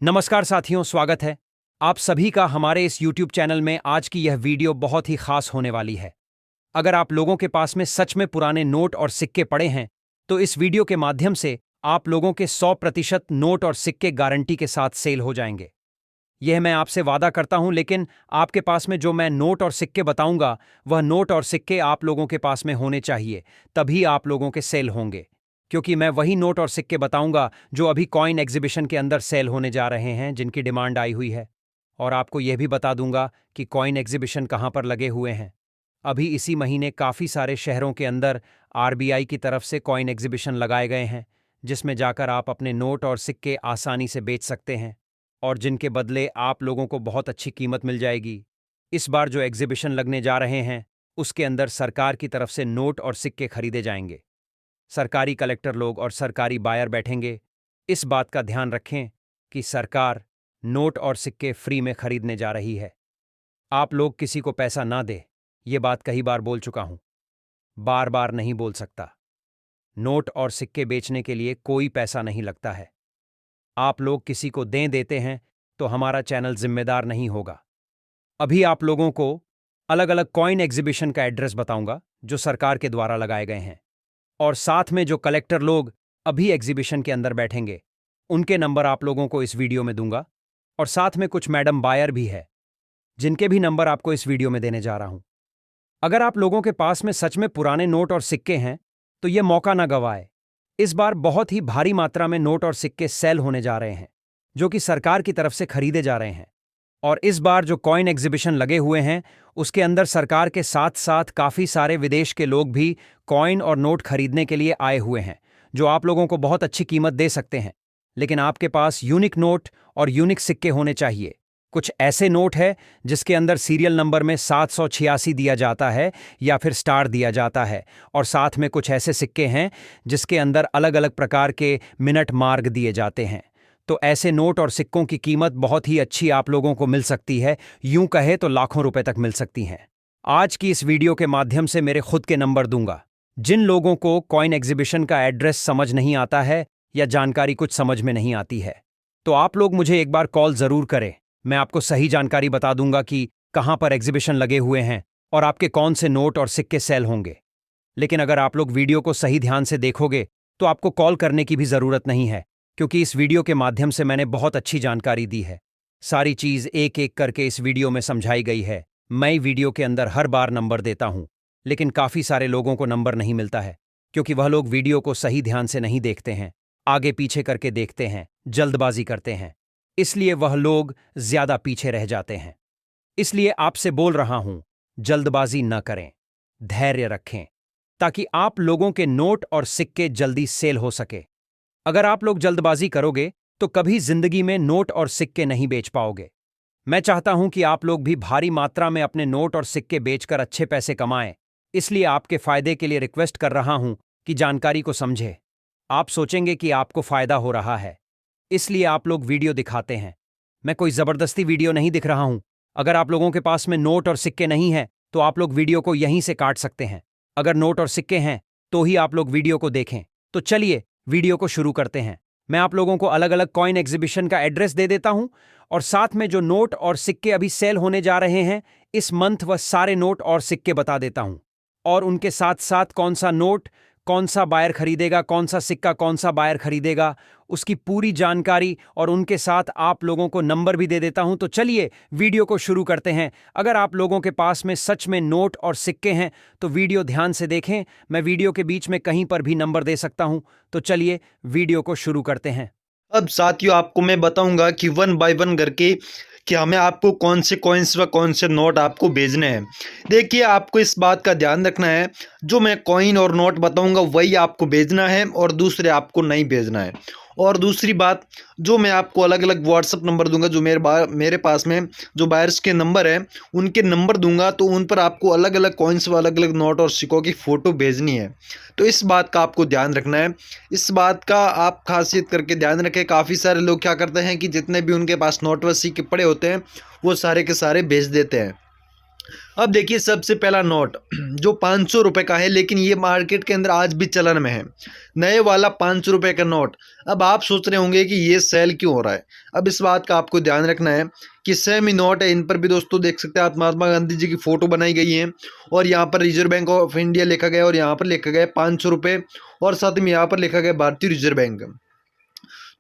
नमस्कार साथियों, स्वागत है आप सभी का हमारे इस YouTube चैनल में। आज की यह वीडियो बहुत ही खास होने वाली है। अगर आप लोगों के पास में सच में पुराने नोट और सिक्के पड़े हैं तो इस वीडियो के माध्यम से आप लोगों के 100% नोट और सिक्के गारंटी के साथ सेल हो जाएंगे। यह मैं आपसे वादा करता हूं, लेकिन आपके पास में जो मैं नोट और सिक्के बताऊंगा वह नोट और सिक्के आप लोगों के पास में होने चाहिए, तभी आप लोगों के सेल होंगे। क्योंकि मैं वही नोट और सिक्के बताऊंगा जो अभी कॉइन एग्जीबिशन के अंदर सेल होने जा रहे हैं, जिनकी डिमांड आई हुई है। और आपको यह भी बता दूंगा कि कॉइन एग्जीबिशन कहां पर लगे हुए हैं। अभी इसी महीने काफ़ी सारे शहरों के अंदर आरबीआई की तरफ से कॉइन एग्जीबिशन लगाए गए हैं, जिसमें जाकर आप अपने नोट और सिक्के आसानी से बेच सकते हैं और जिनके बदले आप लोगों को बहुत अच्छी कीमत मिल जाएगी। इस बार जो एग्जीबिशन लगने जा रहे हैं उसके अंदर सरकार की तरफ से नोट और सिक्के खरीदे जाएंगे। सरकारी कलेक्टर लोग और सरकारी बायर बैठेंगे। इस बात का ध्यान रखें कि सरकार नोट और सिक्के फ्री में खरीदने जा रही है। आप लोग किसी को पैसा ना दे, ये बात कई बार बोल चुका हूं, बार बार नहीं बोल सकता। नोट और सिक्के बेचने के लिए कोई पैसा नहीं लगता है। आप लोग किसी को देते हैं तो हमारा चैनल जिम्मेदार नहीं होगा। अभी आप लोगों को अलग अलग कॉइन एग्जीबिशन का एड्रेस बताऊंगा जो सरकार के द्वारा लगाए गए हैं, और साथ में जो कलेक्टर लोग अभी एग्जीबिशन के अंदर बैठेंगे उनके नंबर आप लोगों को इस वीडियो में दूंगा। और साथ में कुछ मैडम बायर भी है जिनके भी नंबर आपको इस वीडियो में देने जा रहा हूं। अगर आप लोगों के पास में सच में पुराने नोट और सिक्के हैं तो यह मौका ना गवाए। इस बार बहुत ही भारी मात्रा में नोट और सिक्के सेल होने जा रहे हैं जो कि सरकार की तरफ से खरीदे जा रहे हैं। और इस बार जो कॉइन एग्जीबिशन लगे हुए हैं उसके अंदर सरकार के साथ साथ काफ़ी सारे विदेश के लोग भी कॉइन और नोट खरीदने के लिए आए हुए हैं, जो आप लोगों को बहुत अच्छी कीमत दे सकते हैं। लेकिन आपके पास यूनिक नोट और यूनिक सिक्के होने चाहिए। कुछ ऐसे नोट है जिसके अंदर सीरियल नंबर में 786 दिया जाता है या फिर स्टार दिया जाता है, और साथ में कुछ ऐसे सिक्के हैं जिसके अंदर अलग अलग प्रकार के मिनट मार्क दिए जाते हैं। तो ऐसे नोट और सिक्कों की कीमत बहुत ही अच्छी आप लोगों को मिल सकती है, यूं कहे तो लाखों रुपए तक मिल सकती हैं। आज की इस वीडियो के माध्यम से मेरे खुद के नंबर दूंगा। जिन लोगों को कॉइन एग्जीबिशन का एड्रेस समझ नहीं आता है या जानकारी कुछ समझ में नहीं आती है तो आप लोग मुझे एक बार कॉल जरूर करें। मैं आपको सही जानकारी बता दूंगा कि कहां पर एग्जीबिशन लगे हुए हैं और आपके कौन से नोट और सिक्के सेल होंगे। लेकिन अगर आप लोग वीडियो को सही ध्यान से देखोगे तो आपको कॉल करने की भी जरूरत नहीं है, क्योंकि इस वीडियो के माध्यम से मैंने बहुत अच्छी जानकारी दी है। सारी चीज एक एक करके इस वीडियो में समझाई गई है। मैं वीडियो के अंदर हर बार नंबर देता हूं, लेकिन काफी सारे लोगों को नंबर नहीं मिलता है क्योंकि वह लोग वीडियो को सही ध्यान से नहीं देखते हैं, आगे पीछे करके देखते हैं, जल्दबाजी करते हैं, इसलिए वह लोग ज्यादा पीछे रह जाते हैं। इसलिए आपसे बोल रहा हूं, जल्दबाजी न करें, धैर्य रखें, ताकि आप लोगों के नोट और सिक्के जल्दी सेल हो सके। अगर आप लोग जल्दबाजी करोगे तो कभी जिंदगी में नोट और सिक्के नहीं बेच पाओगे। मैं चाहता हूं कि आप लोग भी भारी मात्रा में अपने नोट और सिक्के बेचकर अच्छे पैसे कमाएं। इसलिए आपके फायदे के लिए रिक्वेस्ट कर रहा हूं कि जानकारी को समझें। आप सोचेंगे कि आपको फायदा हो रहा है, इसलिए आप लोग वीडियो दिखाते हैं। मैं कोई जबरदस्ती वीडियो नहीं दिख रहा हूं। अगर आप लोगों के पास में नोट और सिक्के नहीं हैं तो आप लोग वीडियो को यहीं से काट सकते हैं। अगर नोट और सिक्के हैं तो ही आप लोग वीडियो को देखें। तो चलिए वीडियो को शुरू करते हैं। मैं आप लोगों को अलग अलग कॉइन एग्जीबिशन का एड्रेस दे देता हूं, और साथ में जो नोट और सिक्के अभी सेल होने जा रहे हैं इस मंथ वह सारे नोट और सिक्के बता देता हूं, और उनके साथ साथ कौन सा नोट कौन सा बायर खरीदेगा, कौन सा सिक्का कौन सा बायर खरीदेगा, उसकी पूरी जानकारी, और उनके साथ आप लोगों को नंबर भी दे देता हूं। तो चलिए वीडियो को शुरू करते हैं। अगर आप लोगों के पास में सच में नोट और सिक्के हैं तो वीडियो ध्यान से देखें। मैं वीडियो के बीच में कहीं पर भी नंबर दे सकता हूं। तो चलिए वीडियो को शुरू करते हैं। अब साथियों आपको मैं बताऊंगा कि वन बाय वन करके कि हमें आपको कौन से कॉइन्स व कौन से नोट आपको भेजने हैं। देखिए आपको इस बात का ध्यान रखना है, जो मैं कॉइन और नोट बताऊंगा वही आपको भेजना है और दूसरे आपको नहीं भेजना है। और दूसरी बात, जो मैं आपको अलग अलग व्हाट्सअप नंबर दूंगा, जो मेरे पास में जो बायर्स के नंबर हैं उनके नंबर दूंगा, तो उन पर आपको अलग अलग कॉइन्स व अलग अलग नोट और सिक्कों की फ़ोटो भेजनी है। तो इस बात का आपको ध्यान रखना है। इस बात का आप खासियत करके ध्यान रखें। काफ़ी सारे लोग क्या करते हैं कि जितने भी उनके पास नोट व सिक्के पड़े होते हैं वो सारे के सारे भेज देते हैं। अब देखिए सबसे पहला नोट जो 500 रुपये का है, लेकिन ये मार्केट के अंदर आज भी चलन में है, नए वाला 500 रुपये का नोट। अब आप सोच रहे होंगे कि ये सेल क्यों हो रहा है। अब इस बात का आपको ध्यान रखना है कि सेम ही नोट है, इन पर भी दोस्तों देख सकते हैं आप महात्मा गांधी जी की फ़ोटो बनाई गई है और यहाँ पर रिजर्व बैंक ऑफ इंडिया लिखा गया और यहाँ पर लिखा गया 500 रुपये और साथ में यहाँ पर लिखा गया भारतीय रिजर्व बैंक।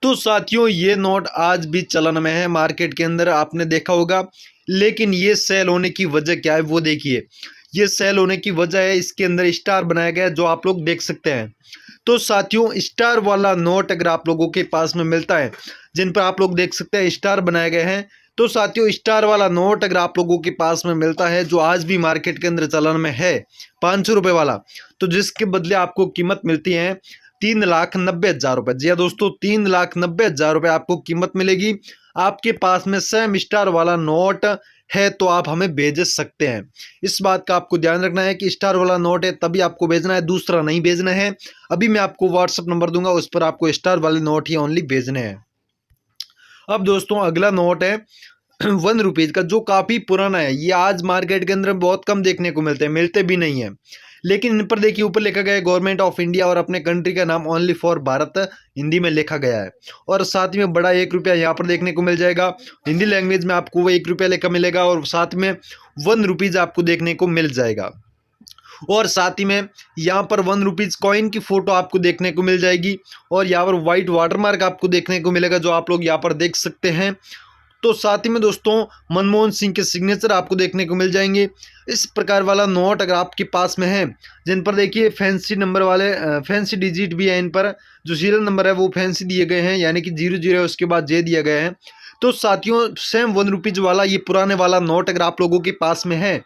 तो साथियों ये नोट आज भी चलन में है मार्केट के अंदर, आपने देखा होगा। लेकिन ये सेल होने की वजह क्या है वो देखिए। ये सेल होने की वजह है इसके अंदर स्टार बनाया गया है, जो आप लोग देख सकते हैं। तो साथियों स्टार वाला नोट अगर आप लोगों के पास में मिलता है, जिन पर आप लोग देख सकते हैं स्टार बनाए गए हैं, तो साथियों स्टार वाला नोट अगर आप लोगों के पास में मिलता है, जो आज भी मार्केट के अंदर चलन में है 500 रुपये वाला, तो जिसके बदले आपको कीमत मिलती है 3,90,000 रुपये। जी हाँ दोस्तों, 3,90,000 रुपये आपको कीमत मिलेगी। आपके पास में सेम स्टार वाला नोट है तो आप हमें भेज सकते हैं। इस बात का आपको ध्यान रखना है कि स्टार वाला नोट है तभी आपको भेजना है, दूसरा नहीं भेजना है। अभी मैं आपको व्हाट्सअप नंबर दूंगा, उस पर आपको स्टार वाले नोट ही ओनली भेजने हैं। अब दोस्तों अगला नोट है 1 रुपीज़ का, जो काफ़ी पुराना है। ये आज मार्केट के अंदर बहुत कम देखने को मिलते हैं, मिलते भी नहीं है। लेकिन इन पर देखिए ऊपर लिखा गया है गवर्नमेंट ऑफ इंडिया और अपने कंट्री का नाम ओनली फॉर भारत हिंदी में लिखा गया है। और साथ में बड़ा 1 रुपया यहाँ पर देखने को मिल जाएगा, हिंदी लैंग्वेज में आपको वो 1 रुपया लिखा मिलेगा और साथ में 1 रुपीज़ आपको देखने को मिल जाएगा। और साथ ही में यहाँ पर 1 रुपीज़ कॉइन की फ़ोटो आपको देखने को मिल जाएगी और यहाँ पर वाइट वाटरमार्क आपको देखने को मिलेगा, जो आप लोग यहाँ पर देख सकते हैं। तो साथ ही में दोस्तों मनमोहन सिंह के सिग्नेचर आपको देखने को मिल जाएंगे। इस प्रकार वाला नोट अगर आपके पास में है, जिन पर देखिए फैंसी नंबर वाले फैंसी डिजिट भी है, इन पर जो सीरियल नंबर है वो फैंसी दिए गए हैं, यानी कि 00 है उसके बाद जे दिया गया है। तो साथियों सेम 1 रुपीज़ वाला ये पुराने वाला नोट अगर आप लोगों के पास में है,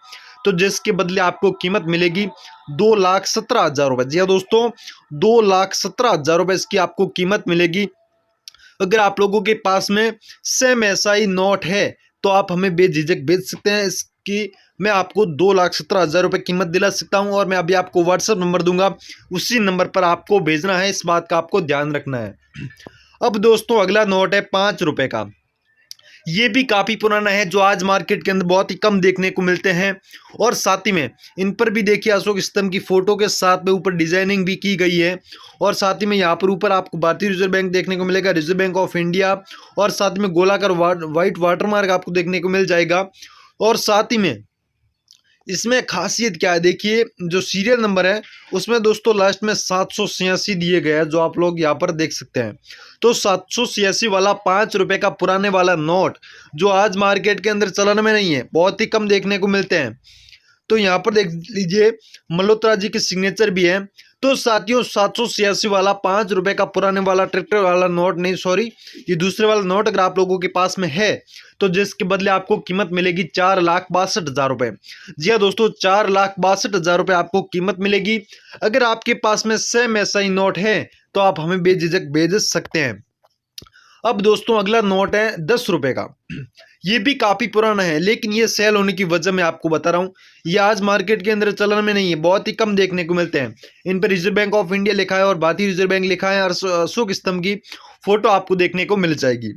तो जिसके बदले आपको कीमत मिलेगी 2,17,000 रुपये। जी हाँ दोस्तों, 2,17,000 रुपये इसकी आपको कीमत मिलेगी। अगर आप लोगों के पास में सेम ऐसा ही नोट है तो आप हमें बेझिझक भेज सकते हैं। इसकी मैं आपको 2,17,000 रुपये कीमत दिला सकता हूं और मैं अभी आपको व्हाट्सएप नंबर दूंगा, उसी नंबर पर आपको भेजना है। इस बात का आपको ध्यान रखना है। अब दोस्तों अगला नोट है 5 रुपये का। ये भी काफ़ी पुराना है, जो आज मार्केट के अंदर बहुत ही कम देखने को मिलते हैं। और साथ ही में इन पर भी देखिए अशोक स्तंभ की फोटो के साथ में ऊपर डिजाइनिंग भी की गई है। और साथ ही में यहाँ पर ऊपर आपको भारतीय रिजर्व बैंक देखने को मिलेगा, रिजर्व बैंक ऑफ इंडिया, और साथ में गोलाकार वाइट वाटरमार्क आपको देखने को मिल जाएगा। और साथ ही में इसमें खासियत क्या है, देखिए जो सीरियल नंबर है उसमें दोस्तों लास्ट में 786 दिए गए हैं, जो आप लोग यहाँ पर देख सकते हैं। तो 786 वाला 5 रुपये का पुराने वाला नोट, जो आज मार्केट के अंदर चलन में नहीं है, बहुत ही कम देखने को मिलते हैं। तो यहाँ पर देख लीजिए मल्होत्रा जी के सिग्नेचर भी है। तो साथियों 786 वाला 5 रुपये का पुराने वाला ट्रैक्टर वाला नोट नहीं, सॉरी, ये दूसरे वाला नोट अगर आप लोगों के पास में है, तो जिसके बदले आपको कीमत मिलेगी 4,62,000 रुपये। जी हाँ दोस्तों, 4,62,000 रुपये आपको कीमत मिलेगी। अगर आपके पास में सेम ऐसा ही नोट है तो आप हमें बेझिझक भेज सकते हैं। अब दोस्तों अगला नोट है 10 रुपये का। ये भी काफ़ी पुराना है, लेकिन ये सेल होने की वजह मैं आपको बता रहा हूँ। ये आज मार्केट के अंदर चलन में नहीं है, बहुत ही कम देखने को मिलते हैं। इन पर रिजर्व बैंक ऑफ इंडिया लिखा है और भारतीय रिजर्व बैंक लिखा है और अशोक स्तंभ की फोटो आपको देखने को मिल जाएगी।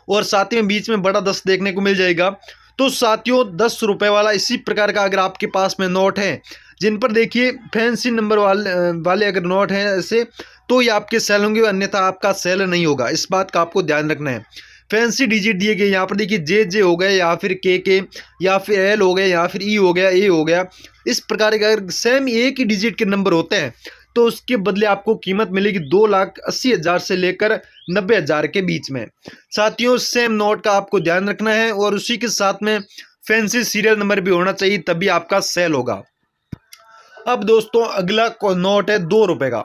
और साथ ही में बीच में बड़ा 10 देखने को मिल जाएगा। तो साथियों 10 रुपये वाला इसी प्रकार का अगर आपके पास में नोट है, जिन पर देखिए फैंसी नंबर वाले अगर नोट हैं ऐसे, तो ये आपके सेल होंगे, अन्यथा आपका सेल नहीं होगा। इस बात का आपको ध्यान रखना है। फैंसी डिजिट दिए गए यहाँ पर देखिए जे हो गए, या फिर के या फिर एल हो गए, या फिर ई हो गया, ए हो गया। इस प्रकार के अगर सेम एक ही डिजिट के नंबर होते हैं तो उसके बदले आपको कीमत मिलेगी 2,80,000 से लेकर 90,000 के बीच में। साथियों सेम नोट का आपको ध्यान रखना है और उसी के साथ में फैंसी सीरियल नंबर भी होना चाहिए, तभी आपका सेल होगा। अब दोस्तों अगला नोट है 2 रुपये का।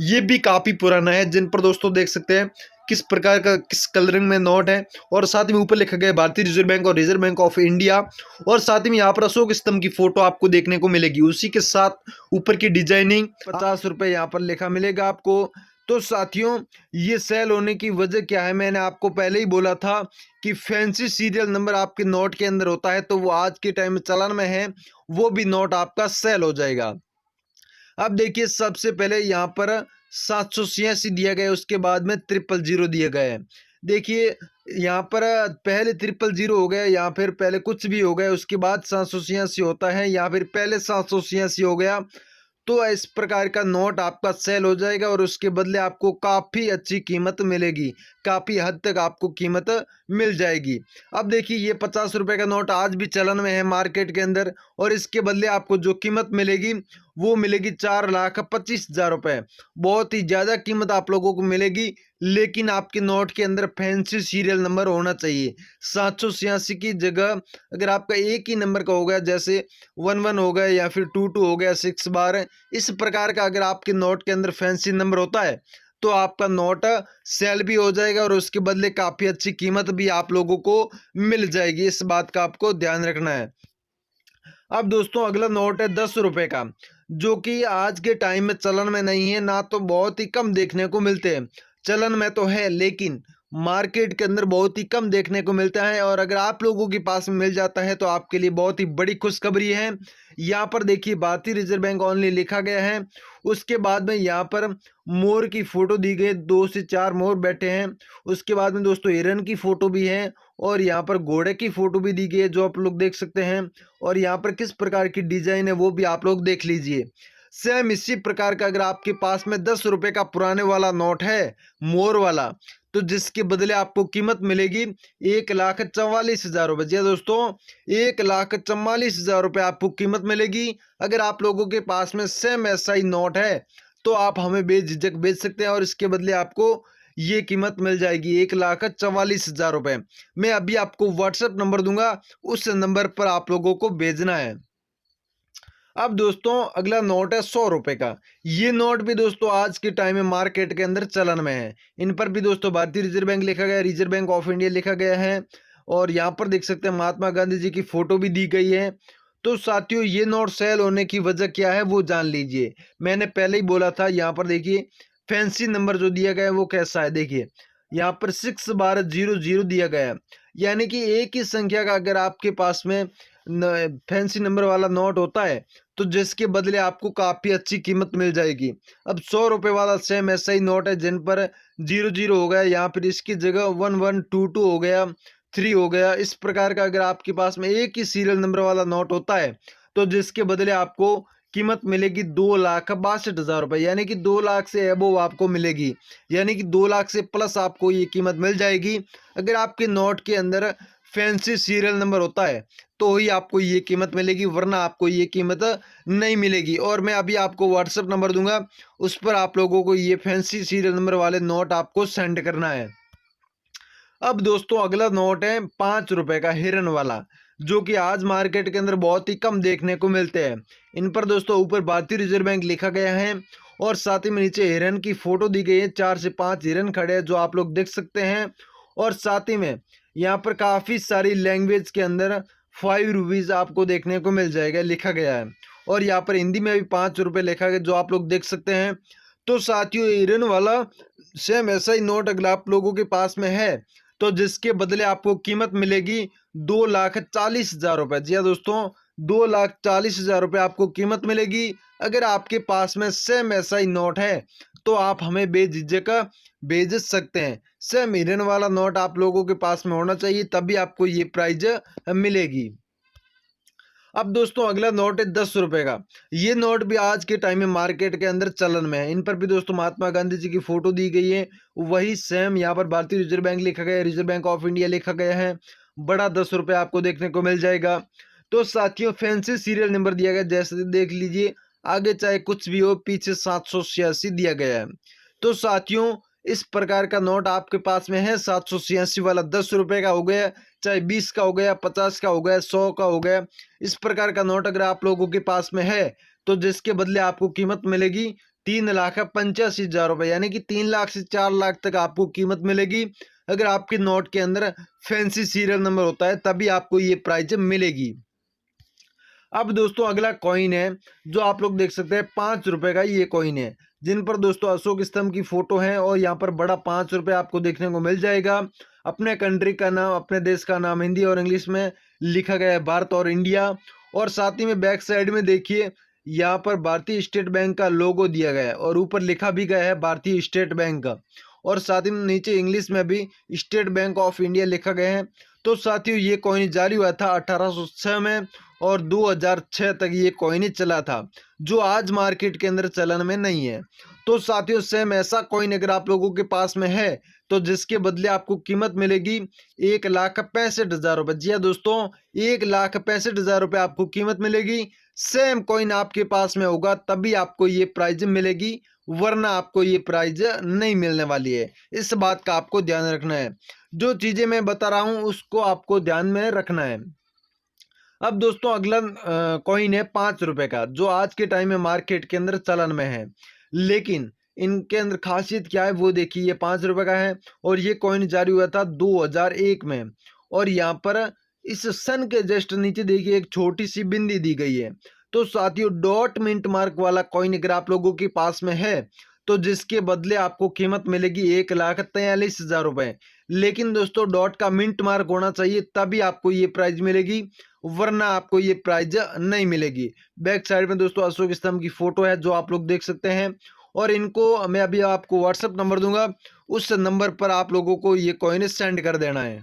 ये भी काफ़ी पुराना है, जिन पर दोस्तों देख सकते हैं किस प्रकार का किस कलरिंग में नोट है। और साथ में ऊपर लिखा गया भारतीय रिजर्व बैंक और रिजर्व बैंक ऑफ इंडिया, और साथ में यहाँ पर अशोक स्तंभ की फोटो आपको देखने को मिलेगी, उसी के साथ ऊपर की डिजाइनिंग 50 रुपये यहाँ पर लिखा मिलेगा आपको। तो साथियों ये सेल होने की वजह क्या है, मैंने आपको पहले ही बोला था कि फैंसी सीरियल नंबर आपके नोट के अंदर होता है, तो वो आज के टाइम में चलन में है, वो भी नोट आपका सेल हो जाएगा। अब देखिए सबसे पहले यहाँ पर 786 दिया गया है, उसके बाद में 000 दिया गया है। देखिए यहाँ पर पहले 000 हो गया, या फिर पहले कुछ भी हो गया, उसके बाद 786 होता है, या फिर पहले 786 हो गया, तो इस प्रकार का नोट आपका सेल हो जाएगा और उसके बदले आपको काफ़ी अच्छी कीमत मिलेगी, काफ़ी हद तक आपको कीमत मिल जाएगी। अब देखिए ये 50 रुपये का नोट आज भी चलन में है मार्केट के अंदर, और इसके बदले आपको जो कीमत मिलेगी वो मिलेगी 4,25,000 रुपये। बहुत ही ज़्यादा कीमत आप लोगों को मिलेगी, लेकिन आपके नोट के अंदर फैंसी सीरियल नंबर होना चाहिए। 786 की जगह अगर आपका एक ही नंबर का हो गया, जैसे 11 हो गया, या फिर 22 हो गया, 6 बार, इस प्रकार का अगर आपके नोट के अंदर फैंसी नंबर होता है तो आपका नोट सेल भी हो जाएगा और उसके बदले काफ़ी अच्छी कीमत भी आप लोगों को मिल जाएगी। इस बात का आपको ध्यान रखना है। अब दोस्तों अगला नोट है 10 रुपये का, जो कि आज के टाइम में चलन में नहीं है, ना तो बहुत ही कम देखने को मिलते हैं। चलन में तो है लेकिन मार्केट के अंदर बहुत ही कम देखने को मिलता है, और अगर आप लोगों के पास में मिल जाता है तो आपके लिए बहुत ही बड़ी खुशखबरी है। यहाँ पर देखिए भारतीय रिजर्व बैंक ओनली लिखा गया है, उसके बाद में यहाँ पर मोर की फ़ोटो दी गई, 2 से 4 मोर बैठे हैं। उसके बाद में दोस्तों हिरन की फ़ोटो भी है, और यहाँ पर घोड़े की फ़ोटो भी दी गई है जो आप लोग देख सकते हैं, और यहाँ पर किस प्रकार की डिज़ाइन है वो भी आप लोग देख लीजिए। सेम इसी प्रकार का अगर आपके पास में 10 रुपये का पुराने वाला नोट है, मोर वाला, तो जिसके बदले आपको कीमत मिलेगी 1,44,000 रुपये। जी हाँ दोस्तों, 1,44,000 रुपये आपको कीमत मिलेगी। अगर आप लोगों के पास में सेम ऐसा ही नोट है तो आप हमें बेझिझक बेच सकते हैं, और इसके बदले आपको ये कीमत मिल जाएगी 1,44,000 रुपये। मैं अभी आपको व्हाट्सएप नंबर दूंगा, उस नंबर पर आप लोगों को भेजना है। अब दोस्तों अगला नोट है 100 रुपये का। ये नोट भी दोस्तों आज के टाइम में मार्केट के अंदर चलन में है। इन पर भी दोस्तों भारतीय रिजर्व बैंक लिखा गया है, रिजर्व बैंक ऑफ इंडिया लिखा गया है, और यहाँ पर देख सकते हैं महात्मा गांधी जी की फोटो भी दी गई है। तो साथियों ये नोट सेल होने की वजह क्या है वो जान लीजिए। मैंने पहले ही बोला था, यहाँ पर देखिए फैंसी नंबर जो दिया गया है वो कैसा है। देखिए यहाँ पर 6/00 दिया गया है, यानी कि एक ही संख्या का अगर आपके पास में फैंसी नंबर वाला नोट होता है तो जिसके बदले आपको काफ़ी अच्छी कीमत मिल जाएगी। अब 100 रुपये वाला सेम ऐसा ही नोट है जिन पर 00 हो गया, यहाँ पर इसकी जगह 1122 हो गया, 3 हो गया। इस प्रकार का अगर आपके पास में एक ही सीरियल नंबर वाला नोट होता है तो जिसके बदले आपको कीमत मिलेगी 2,62,000 रुपये, यानी कि 2 लाख से एबोव आपको मिलेगी, यानी कि 2 लाख से प्लस आपको ये कीमत मिल जाएगी। अगर आपके नोट के अंदर फैंसी सीरियल नंबर होता है तो ही आपको ये कीमत मिलेगी, वरना आपको ये कीमत नहीं मिलेगी। और मैं अभी आपको व्हाट्सएप नंबर दूंगा, उस पर आप लोगों को ये फैंसी सीरियल नंबर वाले नोट आपको सेंड करना है। अब दोस्तों अगला नोट है 5 रुपये का हिरन वाला, जो कि आज मार्केट के अंदर बहुत ही कम देखने को मिलते हैं। इन पर दोस्तों ऊपर भारतीय रिजर्व बैंक लिखा गया है, और साथ ही में नीचे हिरन की फोटो दी गई है। 4 से 5 हिरन खड़े हैं जो आप लोग देख सकते हैं, और साथ ही में यहाँ पर काफ़ी सारी लैंग्वेज के अंदर 5 रुपीज़ आपको देखने को मिल जाएगा लिखा गया है, और यहाँ पर हिंदी में भी 5 रुपये लिखा गया जो आप लोग देख सकते हैं। तो साथियों हिरन वाला सेम ऐसा ही नोट अगर आप लोगों के पास में है तो जिसके बदले आपको कीमत मिलेगी 2,40,000 रुपये। जी हाँ दोस्तों, 2,40,000 रुपये आपको कीमत मिलेगी। अगर आपके पास में सेम ऐसा ही नोट है तो आप हमें बेझिझक भेज सकते हैं। सेम हिरन वाला नोट आप लोगों के पास में होना चाहिए, तभी आपको ये प्राइज मिलेगी। अब दोस्तों अगला नोट है 10 रुपये का। ये नोट भी आज के टाइम में मार्केट के अंदर चलन में है। इन पर भी दोस्तों महात्मा गांधी जी की फोटो दी गई है, वही सेम यहाँ पर भारतीय रिजर्व बैंक लिखा गया है, रिजर्व बैंक ऑफ इंडिया लिखा गया है। बड़ा 10 रुपये आपको देखने को मिल जाएगा। तो साथियों फैंसी सीरियल नंबर दिया गया, जैसे देख लीजिए आगे चाहे कुछ भी हो, पीछे 786 दिया गया है। तो साथियों इस प्रकार का नोट आपके पास में है 786 वाला, 10 रुपये का हो गया, चाहे 20 का हो गया, 50 का हो गया, 100 का हो गया। इस प्रकार का नोट अगर आप लोगों के पास में है तो जिसके बदले आपको कीमत मिलेगी 3,85,000 रुपये, यानी कि 3 लाख से 4 लाख तक आपको कीमत मिलेगी। अगर आपके नोट के अंदर फैंसी सीरियल नंबर होता है तभी आपको ये प्राइज मिलेगी। अब दोस्तों अगला कॉइन है जो आप लोग देख सकते हैं, 5 रुपये का ये कॉइन है, जिन पर दोस्तों अशोक स्तंभ की फोटो है, और यहाँ पर बड़ा 5 रुपये आपको देखने को मिल जाएगा। अपने कंट्री का नाम, अपने देश का नाम हिंदी और इंग्लिश में लिखा गया है, भारत और इंडिया। और साथ ही में बैक साइड में देखिए यहाँ पर भारतीय स्टेट बैंक का लोगो दिया गया है, और ऊपर लिखा भी गया है भारतीय स्टेट बैंक का। और साथ ही में नीचे इंग्लिश में भी स्टेट बैंक ऑफ इंडिया लिखा गया है। तो साथियों ये कॉइन जारी हुआ था 1806 में और 2006 तक ये कॉइन चला था, जो आज मार्केट के अंदर चलन में नहीं है। तो साथियों सेम ऐसा कॉइन अगर आप लोगों के पास में है तो जिसके बदले आपको कीमत मिलेगी 1,65,000 रुपये। जी हाँ दोस्तों, 1,65,000 रुपये आपको कीमत मिलेगी। सेम कॉइन आपके पास में होगा तभी आपको ये प्राइज मिलेगी, वरना आपको ये प्राइज नहीं मिलने वाली है। इस बात का आपको ध्यान रखना है। जो चीजें मैं बता रहा हूं उसको आपको ध्यान में रखना है। अब दोस्तों अगला कॉइन है 5 रुपए का, जो आज के टाइम में मार्केट के अंदर चलन में है। लेकिन इनके अंदर खासियत क्या है वो देखिए, ये 5 रुपए का है और ये कॉइन जारी हुआ था 2001 में। और यहाँ पर इस सन के जस्ट नीचे देखिए एक छोटी सी बिंदी दी गई है। तो साथियों डॉट मिंट मार्क वाला कॉइन अगर आप लोगों के पास में है तो जिसके बदले आपको कीमत मिलेगी 1,43,000 रुपए। लेकिन दोस्तों डॉट का मिंट मार्क होना चाहिए तभी आपको ये प्राइज मिलेगी, वरना आपको ये प्राइज नहीं मिलेगी। बैक साइड में दोस्तों अशोक स्तंभ की फोटो है जो आप लोग देख सकते हैं। और इनको मैं अभी आपको व्हाट्सएप नंबर दूंगा, उस नंबर पर आप लोगों को ये कॉइन सेंड कर देना है।